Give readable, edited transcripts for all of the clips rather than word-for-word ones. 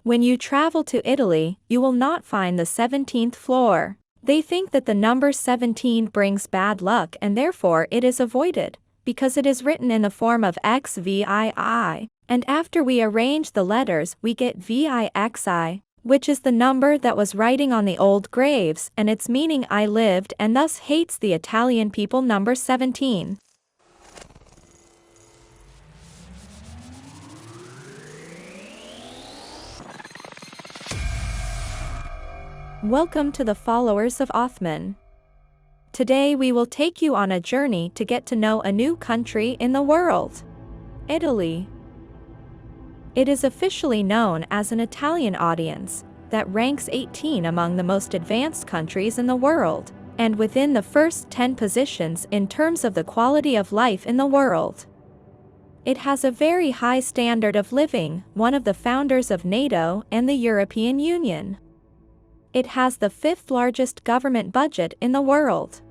When you travel to Italy, you will not find the 17th floor. They think that the number 17 brings bad luck and therefore it is avoided, because it is written in the form of XVII, and after we arrange the letters we get VIXI, which is the number that was writing on the old graves and its meaning I lived, and thus hates the Italian people number 17. Welcome to the followers of Osman. Today we will take you on a journey to get to know a new country in the world. Italy. It is officially known as an Italian audience that ranks 18 among the most advanced countries in the world, and within the first 10 positions in terms of the quality of life in the world. It has a very high standard of living, one of the founders of NATO and the European Union. It has the 5th largest government budget in the world.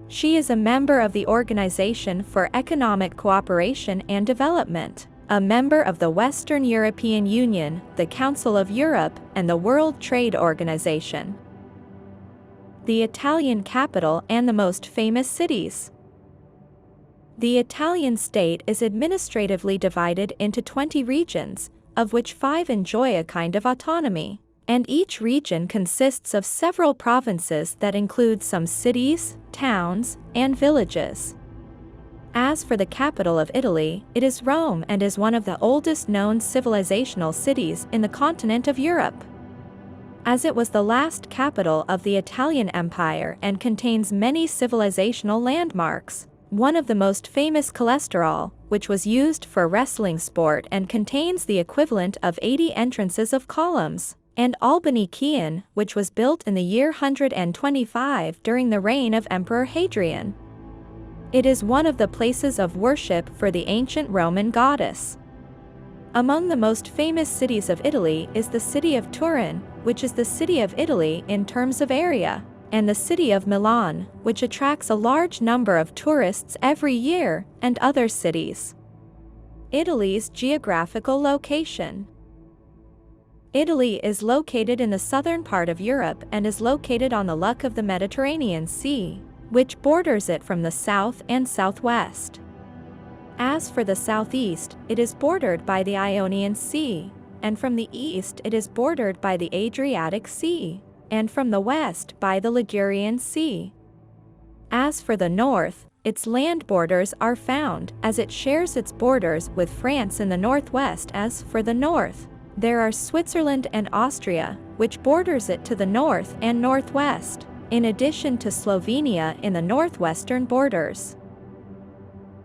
She is a member of the Organization for Economic Cooperation and Development, a member of the Western European Union, the Council of Europe, and the World Trade Organization. The Italian capital and the most famous cities. The Italian state is administratively divided into 20 regions, of which 5 enjoy a kind of autonomy, and each region consists of several provinces that include some cities, towns, and villages. As for the capital of Italy, it is Rome and is one of the oldest known civilizational cities in the continent of Europe. As it was the last capital of the Italian Empire and contains many civilizational landmarks, one of the most famous cholesterol, which was used for wrestling sport and contains the equivalent of 80 entrances of columns, and Albany Kean, which was built in the year 125 during the reign of Emperor Hadrian. It is one of the places of worship for the ancient Roman goddess. Among the most famous cities of Italy is the city of Turin, which is the city of Italy in terms of area, and the city of Milan, which attracts a large number of tourists every year, and other cities. Italy's geographical location. Italy is located in the southern part of Europe and is located on the loch of the Mediterranean Sea, which borders it from the south and southwest. As for the southeast, it is bordered by the Ionian Sea, and from the east it is bordered by the Adriatic Sea, and from the west by the Ligurian Sea. As for the north, its land borders are found, as it shares its borders with France in the northwest. As for the north, there are Switzerland and Austria, which borders it to the north and northwest, in addition to Slovenia in the northwestern borders.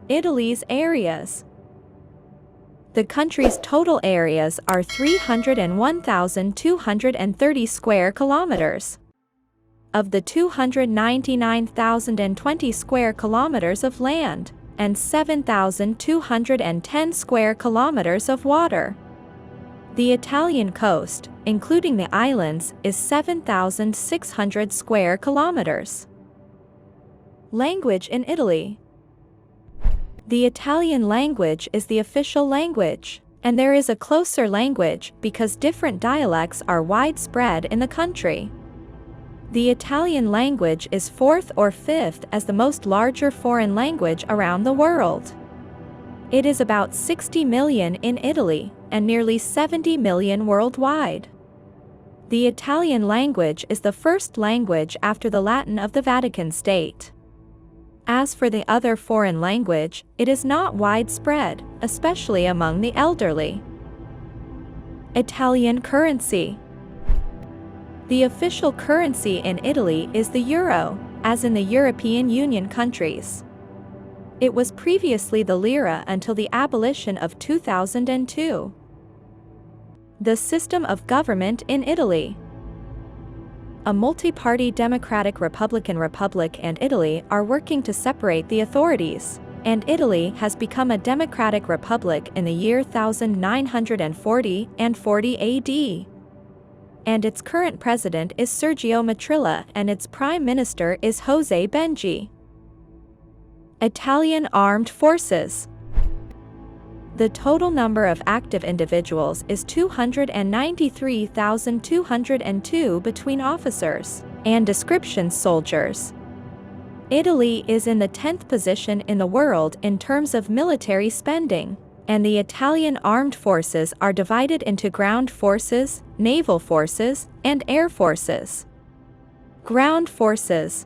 Italy's areas. The country's total areas are 301,230 square kilometers. Of the 299,020 square kilometers of land, and 7,210 square kilometers of water. The Italian coast, including the islands, is 7,600 square kilometers. Language in Italy. The Italian language is the official language, and there is a closer language because different dialects are widespread in the country. The Italian language is 4th or 5th as the most larger foreign language around the world. It is about 60 million in Italy, and nearly 70 million worldwide. The Italian language is the first language after the Latin of the Vatican State. As for the other foreign language, it is not widespread, especially among the elderly. Italian currency. The official currency in Italy is the euro, as in the European Union countries. It was previously the lira until the abolition of 2002. The system of government in Italy. A multi-party Democratic Republican Republic and Italy are working to separate the authorities, and Italy has become a democratic republic in the year 1940 and 40 AD. And its current president is Sergio Mattarella and its prime minister is José Benji. Italian Armed Forces. The total number of active individuals is 293,202 between officers and description soldiers. Italy is in the 10th position in the world in terms of military spending, and the Italian armed forces are divided into ground forces, naval forces, and air forces. Ground forces.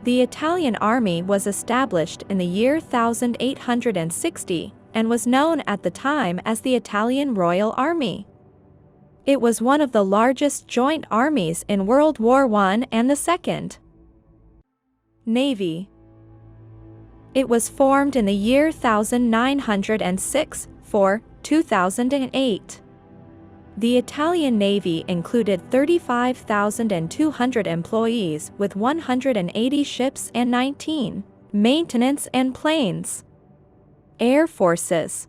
The Italian army was established in the year 1860 and was known at the time as the Italian Royal Army. It was one of the largest joint armies in World War I and the Second. Navy. It was formed in the year 1906 for 2008. The Italian Navy included 35,200 employees with 180 ships and 19 maintenance and planes. Air Forces.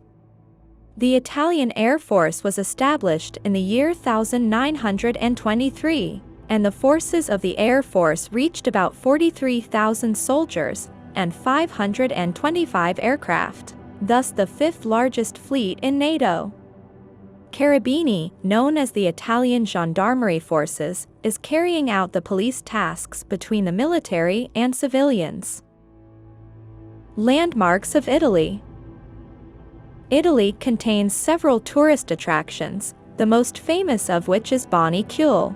The Italian Air Force was established in the year 1923, and the forces of the Air Force reached about 43,000 soldiers and 525 aircraft, thus the fifth largest fleet in NATO. Carabini, known as the Italian Gendarmerie Forces, is carrying out the police tasks between the military and civilians. Landmarks of Italy. Italy contains several tourist attractions, the most famous of which is Bonnicule,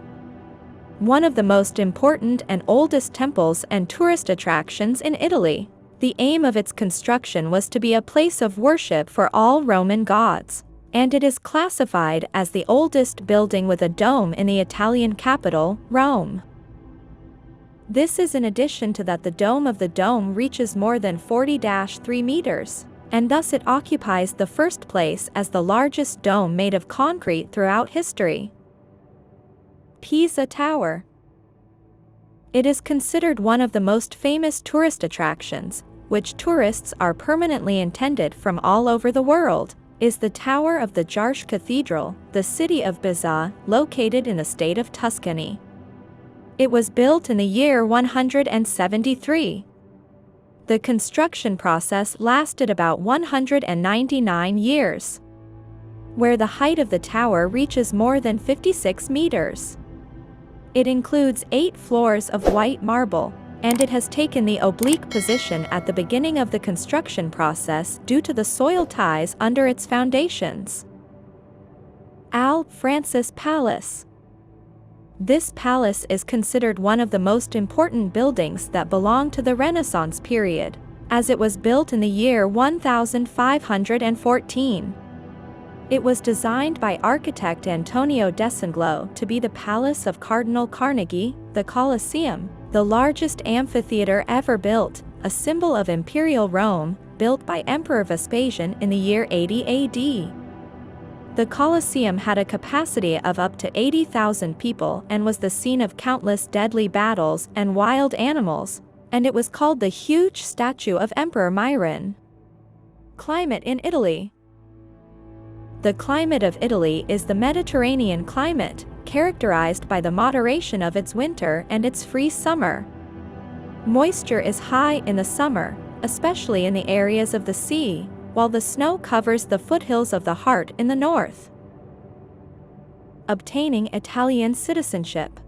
one of the most important and oldest temples and tourist attractions in Italy. The aim of its construction was to be a place of worship for all Roman gods, and it is classified as the oldest building with a dome in the Italian capital, Rome. This is in addition to that the dome of the dome reaches more than 40-3 meters, and thus it occupies the first place as the largest dome made of concrete throughout history. Pisa Tower. It is considered one of the most famous tourist attractions, which tourists are permanently intended from all over the world, is the Tower of the Jarch Cathedral, the city of Pisa, located in the state of Tuscany. It was built in the year 173. The construction process lasted about 199 years, where the height of the tower reaches more than 56 meters. It includes 8 floors of white marble, and it has taken the oblique position at the beginning of the construction process due to the soil ties under its foundations. Al Francis Palace. This palace is considered one of the most important buildings that belong to the Renaissance period, as it was built in the year 1514. It was designed by architect Antonio Desanglo to be the palace of Cardinal Carnegie, the Colosseum, the largest amphitheater ever built, a symbol of imperial Rome, built by Emperor Vespasian in the year 80 AD. The Colosseum had a capacity of up to 80,000 people and was the scene of countless deadly battles and wild animals, and it was called the huge statue of Emperor Myron. Climate in Italy. The climate of Italy is the Mediterranean climate, characterized by the moderation of its winter and its free summer. Moisture is high in the summer, especially in the areas of the sea, while the snow covers the foothills of the Heart in the north. Obtaining Italian citizenship.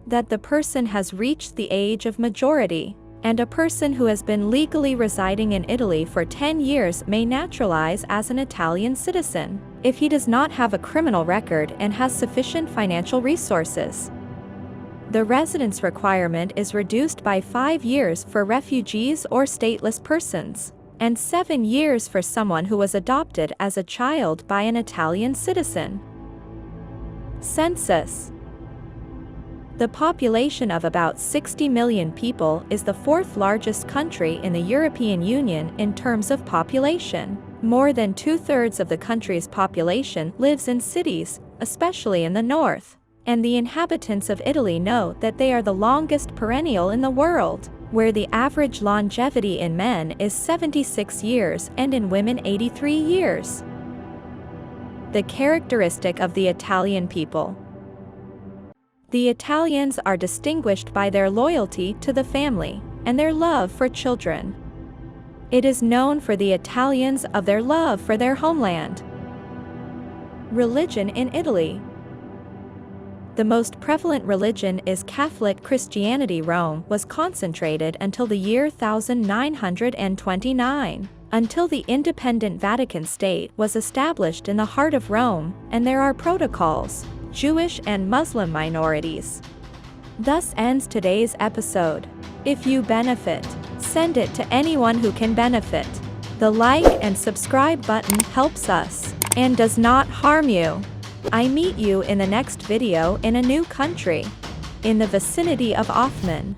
That the person has reached the age of majority, and a person who has been legally residing in Italy for 10 years may naturalize as an Italian citizen, if he does not have a criminal record and has sufficient financial resources. The residence requirement is reduced by 5 years for refugees or stateless persons, and 7 years for someone who was adopted as a child by an Italian citizen. Census. The population of about 60 million people is the 4th largest country in the European Union in terms of population. More than 2/3 of the country's population lives in cities, especially in the north, and the inhabitants of Italy know that they are the longest perennial in the world, where the average longevity in men is 76 years and in women 83 years. The characteristic of the Italian people. The Italians are distinguished by their loyalty to the family and their love for children. It is known for the Italians of their love for their homeland. Religion in Italy. The most prevalent religion is Catholic Christianity. Rome was concentrated until the year 1929, until the independent Vatican State was established in the heart of Rome, and there are protocols, Jewish and Muslim minorities. Thus ends today's episode. If you benefit, send it to anyone who can benefit. The like and subscribe button helps us and does not harm you. I meet you in the next video in a new country, in the vicinity of Othman.